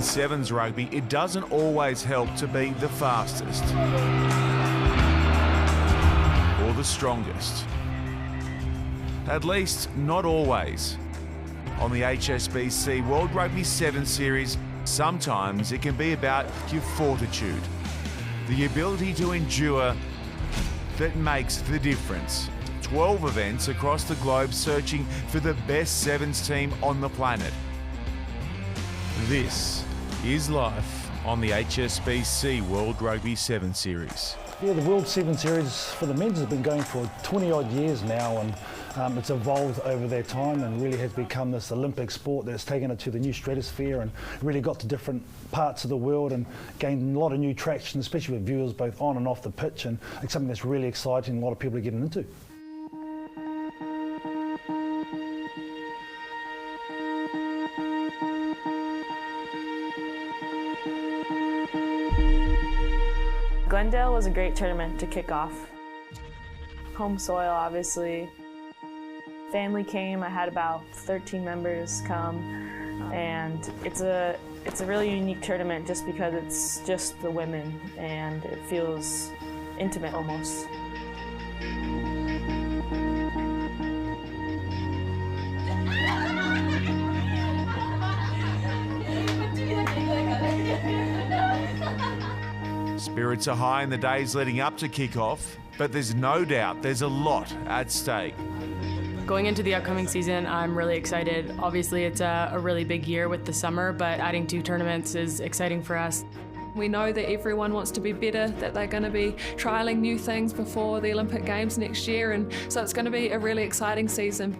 sevens rugby, it doesn't always help to be the fastest or the strongest. At least, not always. On the HSBC World Rugby 7 Series, sometimes it can be about your fortitude, the ability to endure that makes the difference. 12 events across the globe searching for the best sevens team on the planet. This is life on the HSBC World Rugby 7 Series. Yeah, the World 7 Series for the men's has been going for 20 odd years now, and it's evolved over that time and really has become this Olympic sport that's taken it to the new stratosphere and really got to different parts of the world and gained a lot of new traction, especially with viewers both on and off the pitch, and it's something that's really exciting and a lot of people are getting into. Glendale was a great tournament to kick off. Home soil, obviously. Family came. I had about 13 members come, and it's a really unique tournament just because it's just the women, and it feels intimate almost. Spirits are high in the days leading up to kick-off, but there's no doubt there's a lot at stake. Going into the upcoming season, I'm really excited. Obviously, it's a really big year with the summer, but adding 2 tournaments is exciting for us. We know that everyone wants to be better, that they're going to be trialling new things before the Olympic Games next year, and so it's going to be a really exciting season.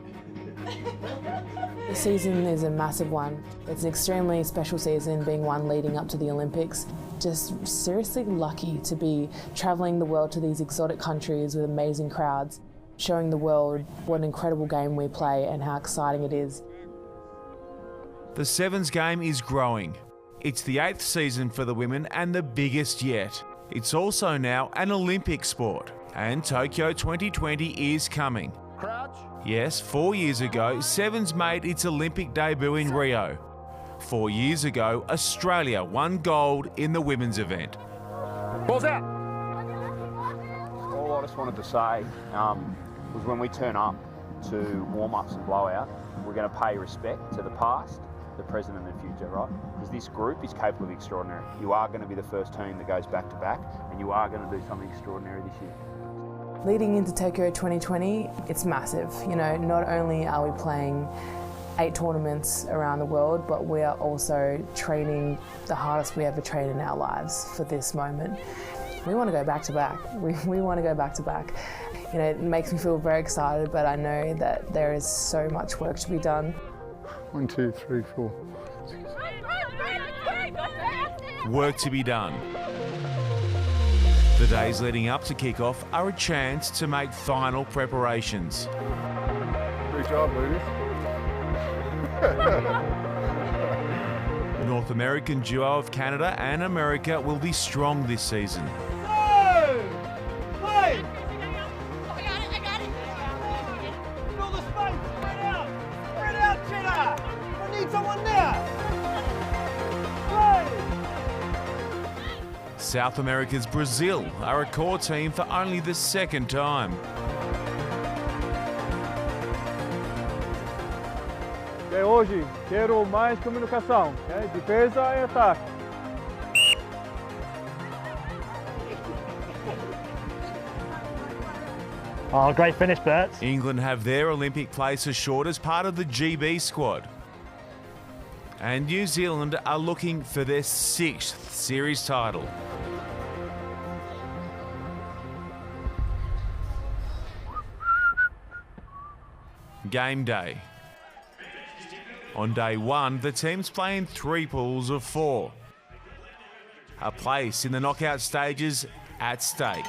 The season is a massive one. It's an extremely special season, being one leading up to the Olympics. Just seriously lucky to be travelling the world to these exotic countries with amazing crowds, showing the world what an incredible game we play and how exciting it is. The sevens game is growing. It's the 8th season for the women and the biggest yet. It's also now an Olympic sport, and Tokyo 2020 is coming. Crouch. Yes, 4 years ago, sevens made its Olympic debut in Rio. 4 years ago, Australia won gold in the women's event. Balls out. All I just wanted to say was when we turn up to warm-ups and blowout, we're going to pay respect to the past, the present and the future, right? Because this group is capable of extraordinary. You are going to be the first team that goes back-to-back, and you are going to do something extraordinary this year. Leading into Tokyo 2020, it's massive. You know, not only are we playing 8 tournaments around the world, but we are also training the hardest we ever train in our lives for this moment. We want to go back to back. We want to go back to back. You know, it makes me feel very excited, but I know that there is so much work to be done. 1, 2, 3, 4. Work to be done. The days leading up to kick-off are a chance to make final preparations. Good job, ladies. The North American duo of Canada and America will be strong this season. South America's Brazil are a core team for only the 2nd time. Hoje, quero mais comunicação, defesa e ataque. Oh, great finish, Bert. England have their Olympic place assured as part of the GB squad. And New Zealand are looking for their 6th series title. Game day. On day 1, the teams play in 3 pools of 4. A place in the knockout stages at stake.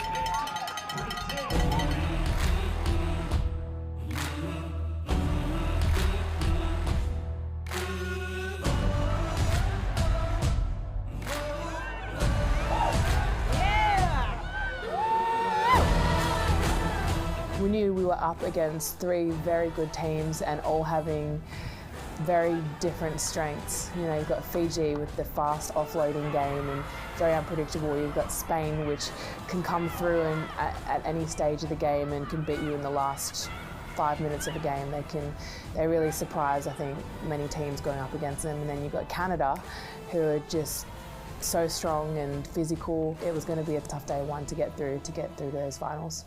We knew we were up against 3 very good teams and all having very different strengths. You know, you've got Fiji with the fast offloading game and very unpredictable. You've got Spain, which can come through and at any stage of the game and can beat you in the last 5 minutes of a game. They really surprise, I think, many teams going up against them. And then you've got Canada, who are just so strong and physical. It was going to be a tough day one to get through those finals.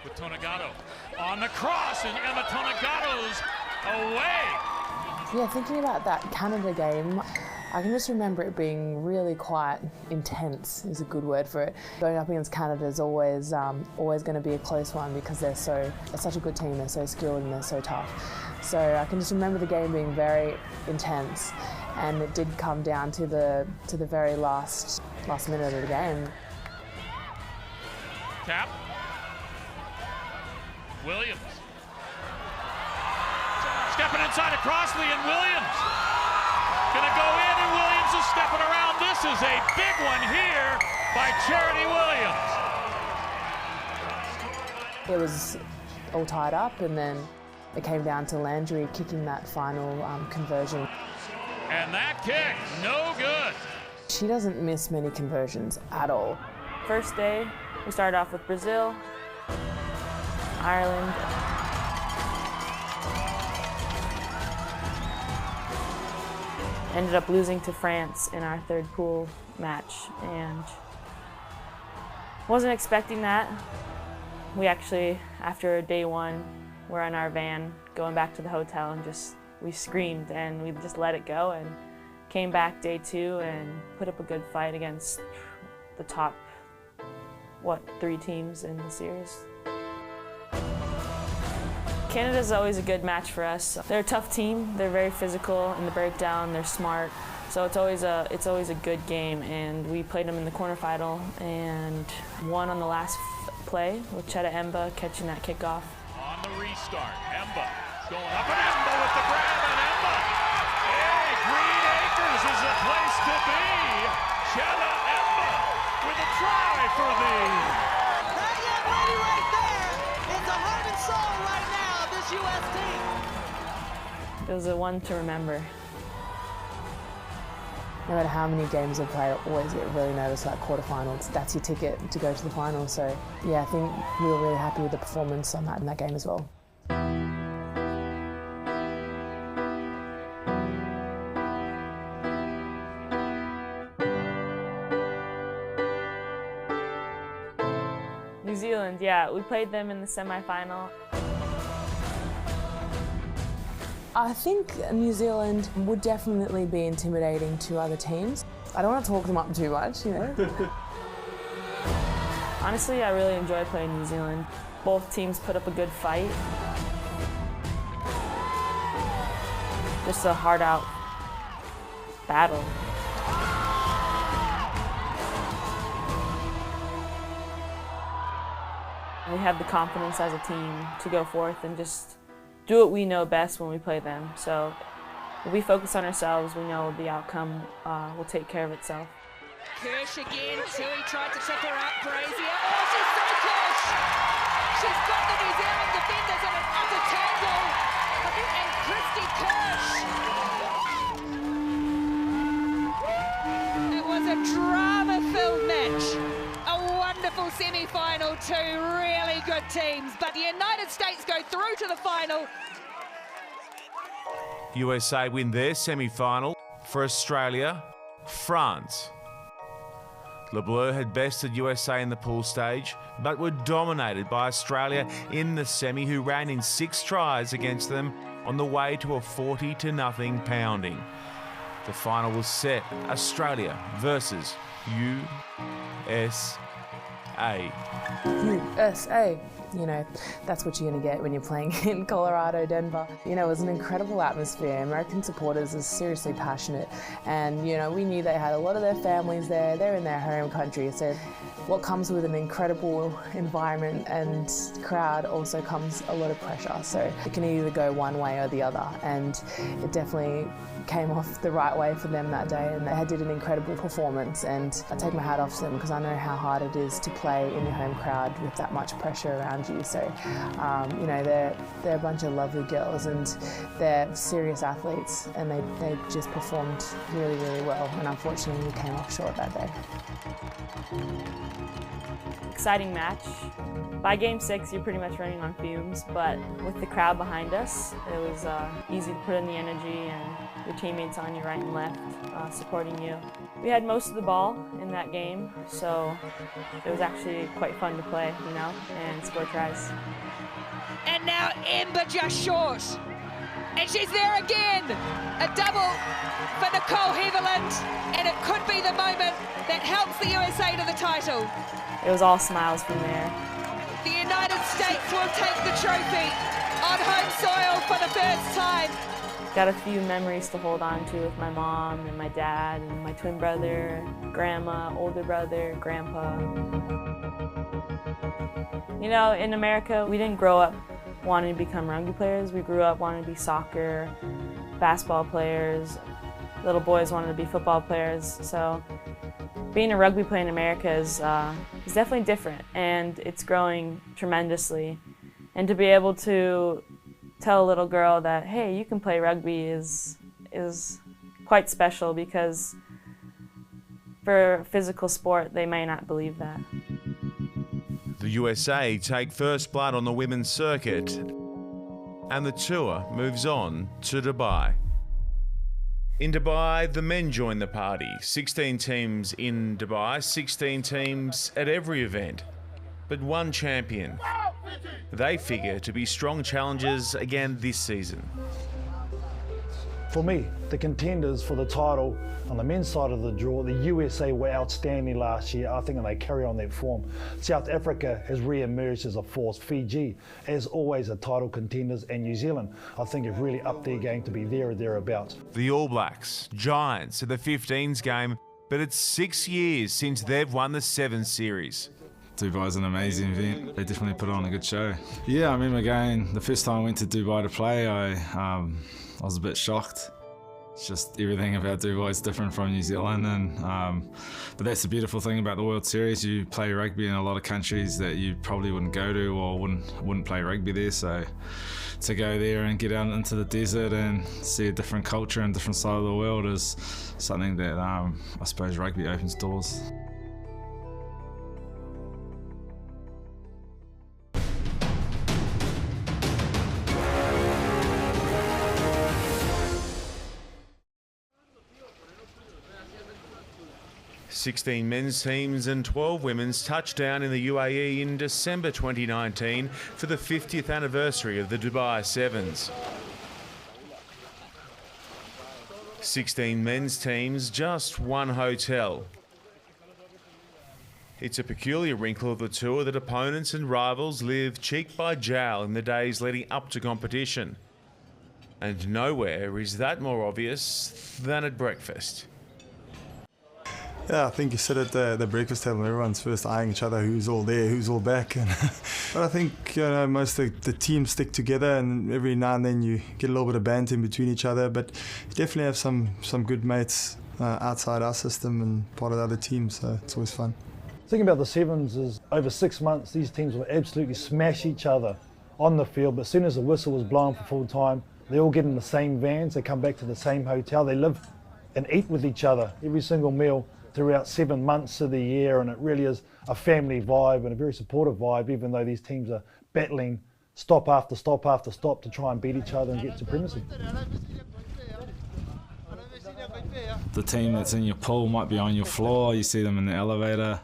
With Tonagato on the cross, and Emma Tonagato's away. Yeah, thinking about that Canada game, I can just remember it being really quite intense, is a good word for it. Going up against Canada is always going to be a close one because they're such a good team, they're so skilled and they're so tough. So I can just remember the game being very intense, and it did come down to the very last minute of the game. Tap. Williams. Stepping inside of Crossley, and Williams gonna go in, and Williams is stepping around. This is a big one here by Charity Williams. It was all tied up, and then it came down to Landry kicking that final conversion. And that kick, no good. She doesn't miss many conversions at all. First day, we started off with Brazil, Ireland, ended up losing to France in our third pool match, and wasn't expecting that. We actually, after day one, were in our van going back to the hotel, and we screamed and we just let it go, and came back day two and put up a good fight against the top, 3 teams in the series. Canada's always a good match for us. They're a tough team. They're very physical in the breakdown. They're smart. So it's always a good game. And we played them in the quarterfinal and won on the last play with Cheta Emba catching that kickoff. On the restart, Emba going up, and Emba with the grab, and Emba. Hey, Green Acres is a place to be. Cheta Emba with a try for the. That young lady right there is the heart and soul right now of this U.S. team. It was a one to remember. No matter how many games I play, I always get really nervous about quarterfinals. That's your ticket to go to the final. So yeah, I think we were really happy with the performance on that in that game as well. New Zealand, yeah, we played them in the semifinal. I think New Zealand would definitely be intimidating to other teams. I don't want to talk them up too much, you know. Honestly, I really enjoy playing New Zealand. Both teams put up a good fight. Just a hard-out battle. We have the confidence as a team to go forth and just do what we know best when we play them. So if we focus on ourselves, we know the outcome will take care of itself. Kirsch again, Tui tried to check her up, Brazier. Oh, she's so Kirsch! She's got the New Zealand defenders in an utter tangle. And Christy Kirsch. It was a drama-filled match. A wonderful semi-final, 2 really good teams, but the United States go through to the final. USA win their semi-final. For Australia, France. Le Bleu had bested USA in the pool stage, but were dominated by Australia in the semi, who ran in 6 tries against them on the way to a 40-0 pounding. The final was set, Australia versus USA. USA. You know, that's what you're going to get when you're playing in Colorado, Denver. You know, it was an incredible atmosphere. American supporters are seriously passionate. And, you know, we knew they had a lot of their families there. They're in their home country. So what comes with an incredible environment and crowd also comes a lot of pressure. So it can either go one way or the other. And it definitely came off the right way for them that day, and they did an incredible performance, and I take my hat off to them because I know how hard it is to play in your home crowd with that much pressure around you. So, you know, they're a bunch of lovely girls and they're serious athletes, and they just performed really, really well, and unfortunately we came off short that day. Exciting match. By game 6, you're pretty much running on fumes, but with the crowd behind us, it was easy to put in the energy and your teammates on your right and left supporting you. We had most of the ball in that game, so it was actually quite fun to play, you know, and score tries. And now Ember just short. And she's there again. A double for Nicole Heatherland, and it could be the moment that helps the USA to the title. It was all smiles from there. The United States will take the trophy on home soil for the first time. Got a few memories to hold on to with my mom and my dad and my twin brother, grandma, older brother, grandpa. You know, in America, we didn't grow up wanting to become rugby players. We grew up wanting to be soccer, basketball players. Little boys wanted to be football players. So being a rugby player in America is definitely different, and it's growing tremendously. And to be able to tell a little girl that, hey, you can play rugby is quite special, because for a physical sport, they may not believe that. The USA take first blood on the women's circuit, and the tour moves on to Dubai. In Dubai, the men join the party. 16 teams in Dubai, 16 teams at every event, but one champion. They figure to be strong challengers again this season. For me, the contenders for the title on the men's side of the draw, the USA were outstanding last year, I think, and they carry on that form. South Africa has re-emerged as a force. Fiji, as always, are title contenders, and New Zealand, I think, have really upped their game to be there or thereabouts. The All Blacks, giants at the 15s game, but it's 6 years since they've won the 7 series. Dubai's an amazing event. They definitely put on a good show. Yeah, I remember going, the first time I went to Dubai to play, I was a bit shocked. It's just everything about Dubai is different from New Zealand, and but that's the beautiful thing about the World Series. You play rugby in a lot of countries that you probably wouldn't go to or wouldn't play rugby there. So to go there and get out into the desert and see a different culture and different side of the world is something that I suppose rugby opens doors. $16 men's teams and 12 women's touched down in the UAE in December 2019 for the 50th anniversary of the Dubai Sevens. 16 men's teams, just one hotel. It's a peculiar wrinkle of the tour that opponents and rivals live cheek by jowl in the days leading up to competition. And nowhere is that more obvious than at breakfast. Yeah, I think you sit at the breakfast table and everyone's first eyeing each other, who's all there, who's all back. But I think most of the teams stick together, and every now and then you get a little bit of banter in between each other. But you definitely have some good mates outside our system and part of the other teams, so it's always fun. The thing about the Sevens is over 6 months, these teams will absolutely smash each other on the field. But as soon as the whistle was blown for full time, they all get in the same vans, they come back to the same hotel, they live and eat with each other every single meal throughout 7 months of the year, and it really is a family vibe and a very supportive vibe, even though these teams are battling stop after stop after stop to try and beat each other and get supremacy. The team that's in your pool might be on your floor, you see them in the elevator.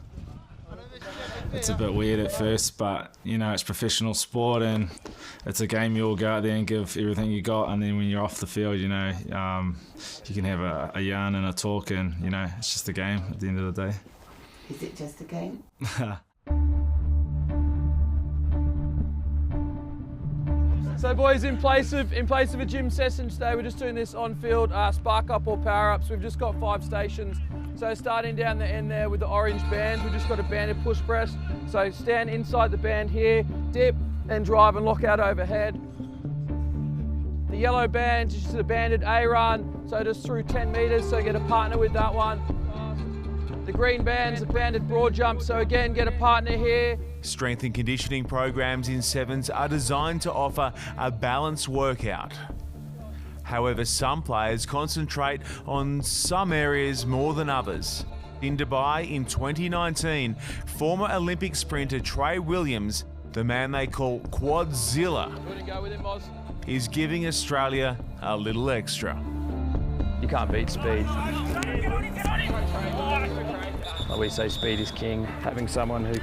It's a bit weird at first, but you know, it's professional sport and it's a game. You all go out there and give everything you got, and then when you're off the field, you know, you can have a yarn and a talk, and you know, it's just a game at the end of the day. Is it just a game? So boys, in place of a gym session today, we're just doing this on-field spark up or power ups. We've just got 5 stations. So starting down the end there with the orange band, we've just got a banded push press. So stand inside the band here, dip and drive and lock out overhead. The yellow band is just a banded A run, so just through 10 metres, so get a partner with that one. The green band's a banded broad jump, so again, get a partner here. Strength and conditioning programs in sevens are designed to offer a balanced workout. However, some players concentrate on some areas more than others. In Dubai in 2019, former Olympic sprinter Trey Williams, the man they call Quadzilla, is giving Australia a little extra. You can't beat speed. Like we say, speed is king. Having someone who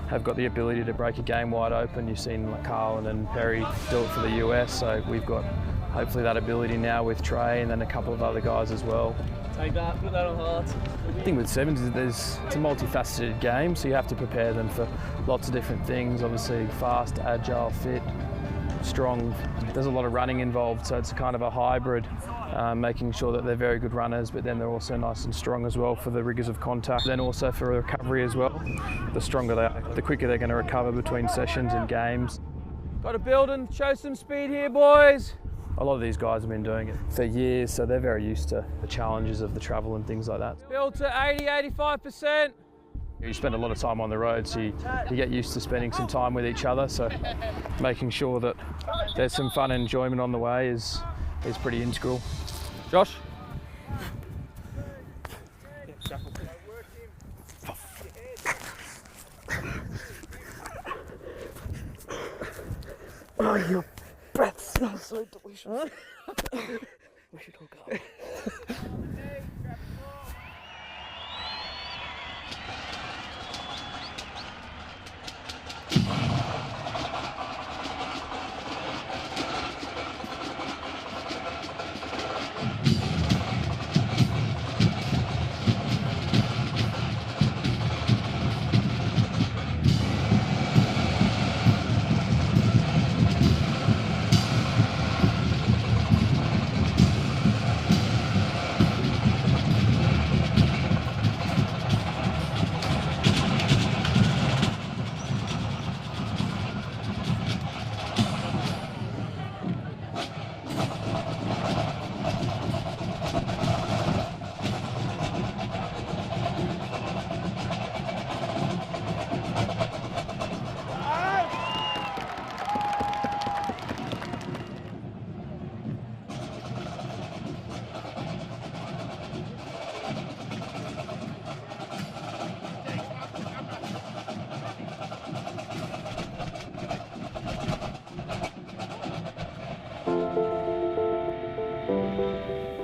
have got the ability to break a game wide open. You've seen like Carlin and Perry do it for the US, so we've got hopefully that ability now with Trey and then a couple of other guys as well. Take that, put that on hard. The thing with sevens is it's a multifaceted game, so you have to prepare them for lots of different things. Obviously fast, agile, fit, strong. There's a lot of running involved, so it's kind of a hybrid, making sure that they're very good runners, but then they're also nice and strong as well for the rigours of contact. Then also for recovery as well. The stronger they are, the quicker they're going to recover between sessions and games. Got to build and show some speed here, boys. A lot of these guys have been doing it for years, so they're very used to the challenges of the travel and things like that. Build to 80-85%. You spend a lot of time on the road, so you get used to spending some time with each other, so making sure that there's some fun and enjoyment on the way is pretty integral. Josh? Oh, your breath smells so delicious. We should all go.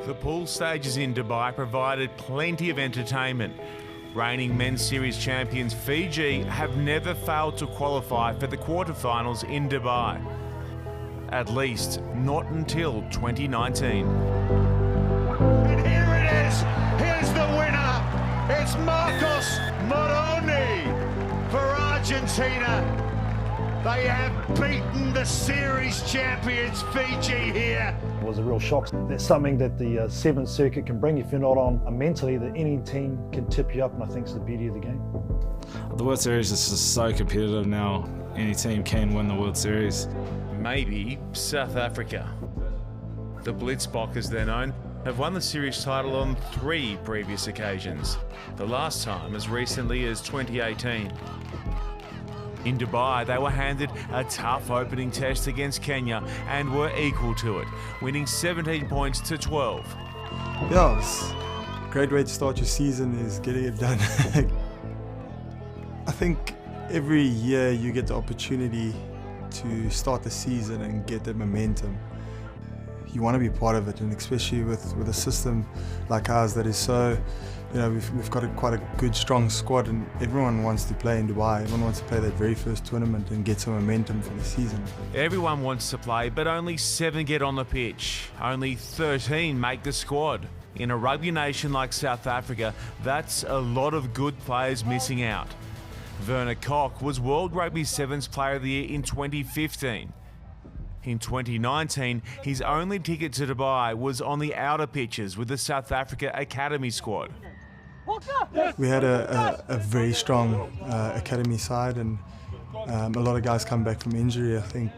The pool stages in Dubai provided plenty of entertainment. Reigning men's series champions Fiji have never failed to qualify for the quarterfinals in Dubai. At least not until 2019. And here it is. Here's the winner. It's Marcos Moroni for Argentina. They have beaten the series champions Fiji here. It was a real shock. That's something that the Sevens circuit can bring. If you're not on mentally, that any team can tip you up, and I think it's the beauty of the game. The World Series is just so competitive now. Any team can win the World Series. Maybe South Africa. The Blitzboks, as they're known, have won the series title on 3 previous occasions, the last time as recently as 2018. In Dubai, they were handed a tough opening test against Kenya and were equal to it, winning 17 points to 12. Yeah, it's a great way to start your season is getting it done. I think every year you get the opportunity to start the season and get the momentum. You want to be part of it, and especially with a system like ours that is so, we've got quite a good, strong squad, and everyone wants to play in Dubai. Everyone wants to play that very first tournament and get some momentum for the season. Everyone wants to play, but only 7 get on the pitch. Only 13 make the squad. In a rugby nation like South Africa, that's a lot of good players missing out. Werner Koch was World Rugby Sevens Player of the Year in 2015. In 2019, his only ticket to Dubai was on the outer pitches with the South Africa Academy squad. We had a very strong academy side, and A lot of guys come back from injury, I think.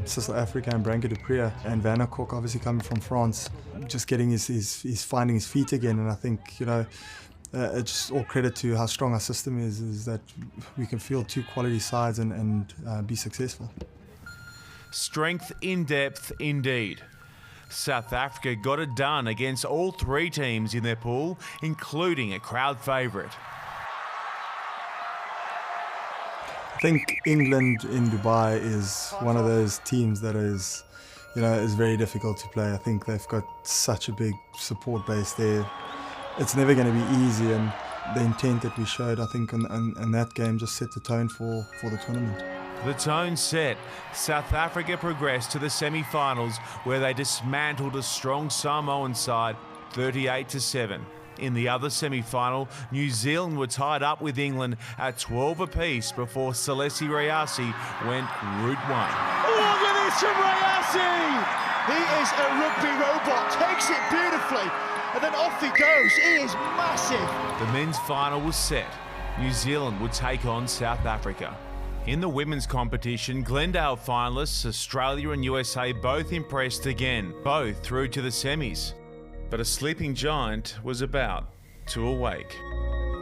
South Africa and Branko de Prea and Van der Kolk obviously coming from France, just getting his finding his feet again. And I think, it's just all credit to how strong our system is that we can field two quality sides and be successful. Strength in depth indeed. South Africa got it done against all three teams in their pool, including a crowd favourite. I think England in Dubai is one of those teams that is very difficult to play. I think they've got such a big support base there. It's never going to be easy, and the intent that we showed, I think, in that game just set the tone for the tournament. The tone set. South Africa progressed to the semi-finals where they dismantled a strong Samoan side 38-7. In the other semi-final, New Zealand were tied up with England at 12 apiece before Celeste Rayasi went route one. Look at this from Rayasi! He is a rugby robot, takes it beautifully, and then off he goes. He is massive. The men's final was set. New Zealand would take on South Africa. In the women's competition, Glendale finalists Australia and USA both impressed again, both through to the semis. But a sleeping giant was about to awake.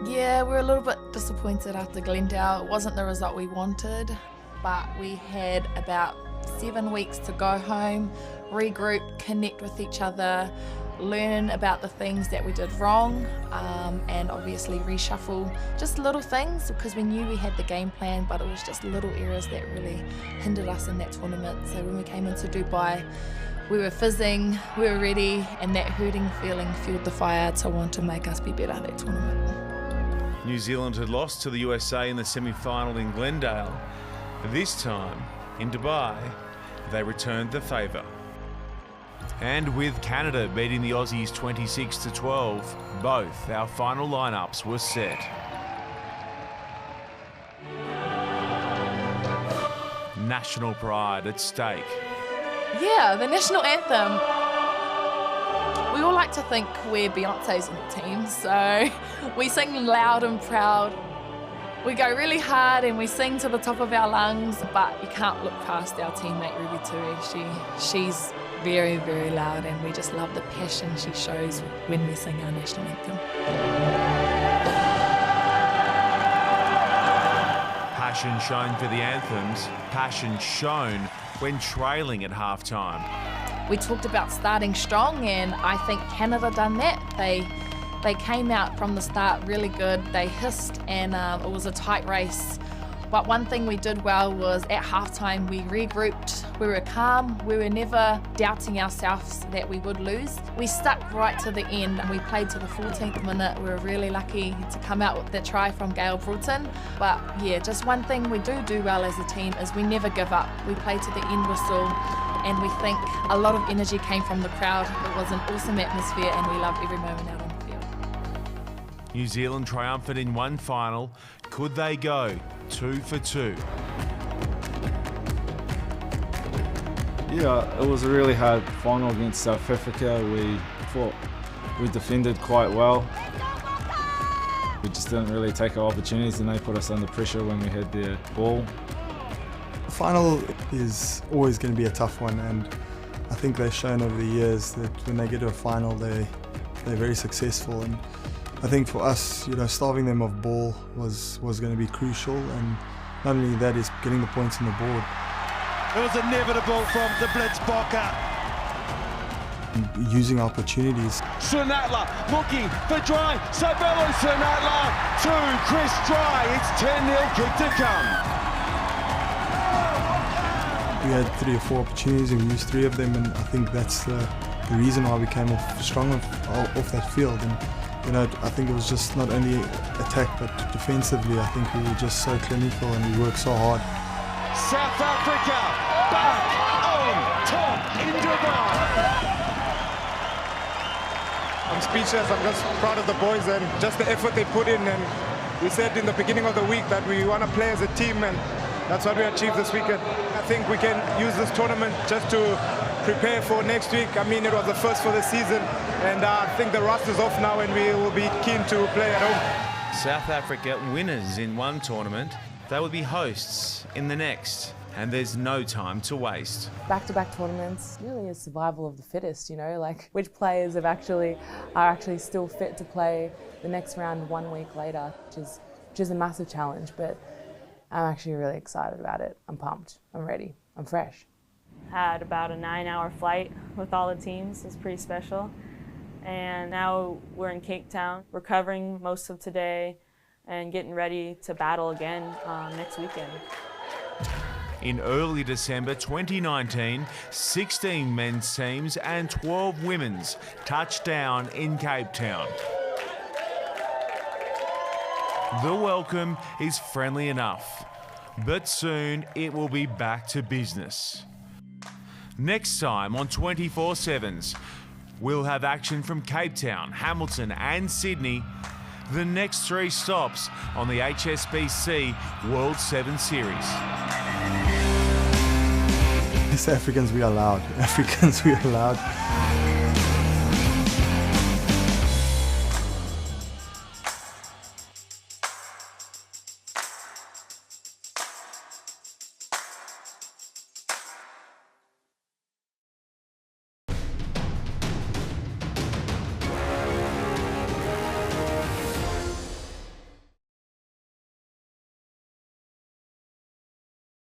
Yeah, we're a little bit disappointed after Glendale. It wasn't the result we wanted, but we had about 7 weeks to go home, regroup, connect with each other, learn about the things that we did wrong, and obviously reshuffle just little things, because we knew we had the game plan, but it was just little errors that really hindered us in that tournament. So when we came into Dubai, we were fizzing, we were ready, and that hurting feeling fueled the fire to want to make us be better at that tournament. New Zealand had lost to the USA in the semi-final in Glendale. This time, in Dubai, they returned the favour. And with Canada beating the Aussies 26-12, both our final lineups were set. National pride at stake. Yeah, the national anthem. We all like to think we're Beyonce's in the team, so we sing loud and proud. We go really hard and we sing to the top of our lungs, but you can't look past our teammate Ruby Tui. She's very, very loud, and we just love the passion she shows when we sing our national anthem. Passion shown for the anthems, passion shown when trailing at halftime. We talked about starting strong, and I think Canada done that. They came out from the start really good. They hissed, and it was a tight race. But one thing we did well was at halftime we regrouped. We were calm. We were never doubting ourselves that we would lose. We stuck right to the end. We played to the 14th minute. We were really lucky to come out with the try from Gail Broughton. But yeah, just one thing we do well as a team is we never give up. We play to the end whistle, and we think a lot of energy came from the crowd. It was an awesome atmosphere, and we loved every moment out on the field. New Zealand triumphant in one final. Could they go 2 for 2? Yeah, it was a really hard final against South Africa. We thought we defended quite well. We just didn't really take our opportunities, and they put us under pressure when we had their ball. The final is always going to be a tough one, and I think they've shown over the years that when they get to a final, they're very successful. And I think for us, starving them of ball was going to be crucial, and not only that is getting the points on the board. It was inevitable from the Blitzbokker. Using opportunities. Sunatla looking for Dry. Sabelo Sunatla to Chris Dry. It's 10-0 kick to come. We had 3 or 4 opportunities and we used 3 of them, and I think that's the reason why we came off strong off that field. And I think it was just not only attack but defensively. I think we were just so clinical and we worked so hard. South Africa back on top in Dubai. I'm speechless. I'm just proud of the boys and just the effort they put in. And we said in the beginning of the week that we want to play as a team, and that's what we achieved this weekend. I think we can use this tournament just to prepare for next week. I mean, it was the first for the season, and I think the rust is off now and we will be keen to play at home. South Africa winners in one tournament, They will be hosts in the next, and there's no time to waste. Back-to-back tournaments really is survival of the fittest, you know, like which players are actually still fit to play the next round 1 week later, which is a massive challenge, but I'm actually really excited about it. I'm pumped, I'm ready, I'm fresh. Had about a 9-hour flight with all the teams. It's pretty special. And now we're in Cape Town, recovering most of today and getting ready to battle again next weekend. In early December 2019, 16 men's teams and 12 women's touched down in Cape Town. The welcome is friendly enough, but soon it will be back to business. Next time on 24/7s, we'll have action from Cape Town, Hamilton and Sydney. The next 3 stops on the HSBC World 7 Series. Yes, Africans, we are loud. Africans, we are loud.